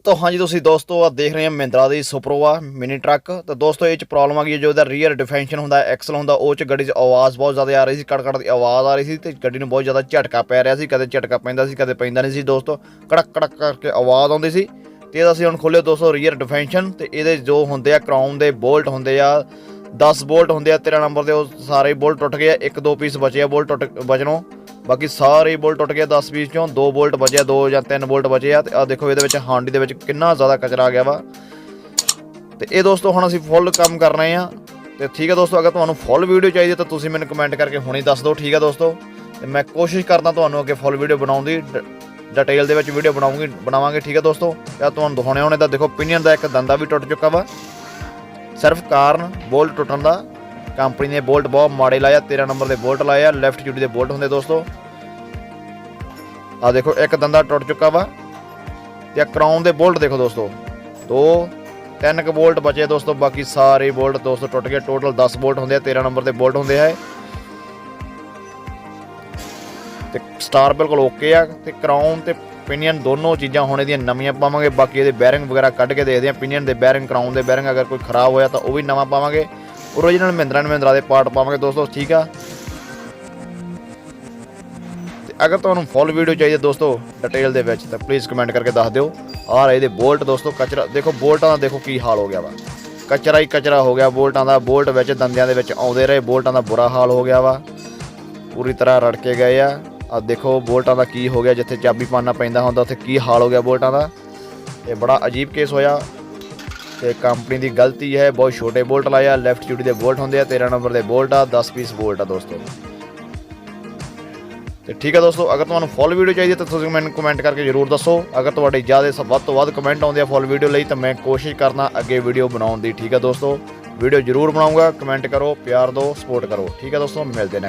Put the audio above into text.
तो हाँ जी तुसी दोस्तों आ देख रहे हैं महिंद्रा दी सुपरवा मिनी ट्रक। तो दोस्तों ये प्रॉब्लम आ गई जो इहदा रीयर डिफेंशन होंदा एक्सल होंदा ਉਹ 'ਚ ਗੱਡੀ 'ਚ आवाज़ बहुत ज़्यादा आ रही सी, कड़कड़ की आवाज़ आ रही सी ते ਗੱਡੀ ਨੂੰ बहुत ज़्यादा झटका पै ਰਿਹਾ ਸੀ। कदे झटका पैंदा सी कदे पैंदा नहीं सी दोस्तों, कड़क कड़क करके आवाज़ आउंदी सी। ਤੇ ਇਹਦਾ ਅਸੀਂ ਹੁਣ ਖੋਲਿਆ दोस्तों ਰੀਅਰ डिफेंशन ਤੇ ਇਹਦੇ ਜੋ ਹੁੰਦੇ ਆ ਕਰਾਊਨ ਦੇ ਬੋਲਟ ਹੁੰਦੇ ਆ 10 ਬੋਲਟ ਹੁੰਦੇ ਆ 13 ਨੰਬਰ ਦੇ, ਉਹ ਸਾਰੇ ਬੋਲਟ ਟੁੱਟ ਗਏ ਆ। ਇੱਕ ਦੋ ਪੀਸ ਬਚੇ ਆ ਬੋਲਟ ਟੁੱਟ ਬਚਣੋਂ, बाकी सारे बोल्ट टुट गए। 10 पीस चों 2 बोल्ट बचे, 2 या 3 बोल्ट बचे आ। ते आ देखो ये हांडी दे विच कितना ज़्यादा कचरा आ गया वा। तो ये दोस्तों हुण असीं फुल काम कर रहे हैं। तो ठीक है दोस्तों, अगर तुहानूं फुल वीडियो चाहिए तो तुसीं मैनूं कमेंट करके हुणे दस दो। ठीक है दोस्तों, तो मैं कोशिश करदा तुहानूं अगे फुल वीडियो बनाउण दी, डिटेल दे विच वीडियो बनावांगे। ठीक है दोस्तों, तो तुहानूं दिखाउने हुणे दा देखो पिनियन दा एक दंदा भी टुट चुका वा, सिर्फ कारण बोल्ट टुटण दा। कंपनी ने बोल्ट बहुत माड़े लाया, 13 नंबर के बोल्ट लाए, लैफ्ट ड्यूटी के बोल्ट होंगे दोस्तों। आ देखो एक दंदा टुट चुका वा। या क्राउन के बोल्ट देखो दोस्तों, 2-3 के बोल्ट बचे दोस्तों, बाकी सारे बोल्ट दोस्तों टुट गए। टोटल 10 बोल्ट होंगे, 13 नंबर के बोल्ट होंगे है। ते स्टार बिल्कुल ओके आ। ते क्राउन ते पिनियन दोनों चीज़ां होने दी नवीं पावांगे। बाकी ये बैरिंग वगैरह कढ़ के देखते हैं, पिनियन के बैरिंग क्राउन के बैरिंग अगर कोई खराब होया तो वह भी नवा पावांगे। ओरिजिनल महिंद्रा के पार्ट पावांगे दोस्तों। ठीक है, अगर तुहानूं फुल वीडियो चाहिए दोस्तों डिटेल दे विच तो प्लीज़ कमेंट करके दस दिओ। आ रहे बोल्ट दोस्तों, कचरा देखो बोल्टां दा देखो की हाल हो गया वा, कचरा ही कचरा हो गया बोल्टां दा। बोल्ट विच दंदियां दे विच आउंदे रहे, बोल्टां दा बुरा हाल हो गया वा, पूरी तरह रड़के गए आ। आ देखो बोल्टां दा की हो गया, जिथे चाबी पाना पैंदा हुंदा उत्थे की हाल हो गया बोल्टां दा। ये बड़ा अजीब केस होया ते कंपनी की गलती है। बहुत छोटे बोल्ट लाए आ, लैफ्ट ड्यूटी के बोल्ट होंगे, 13 नंबर के बोल्ट आ, 10 पीस बोल्ट आ दोस्तों। तो ठीक है दोस्तों, अगर तुहानूं फुल वीडियो चाहिए तो तुसीं मैनूं कमेंट करके जरूर दसो। अगर तुहाडे ज़्यादा वध तो वध कमेंट आउंदे आ फुल वीडियो लई तो मैं कोशिश करना अगे वीडियो बनाउण दी। ठीक है दोस्तों, वीडियो जरूर बनाऊँगा। कमेंट करो, प्यार दो, सपोर्ट करो। ठीक है दोस्तों, मिलते हैं।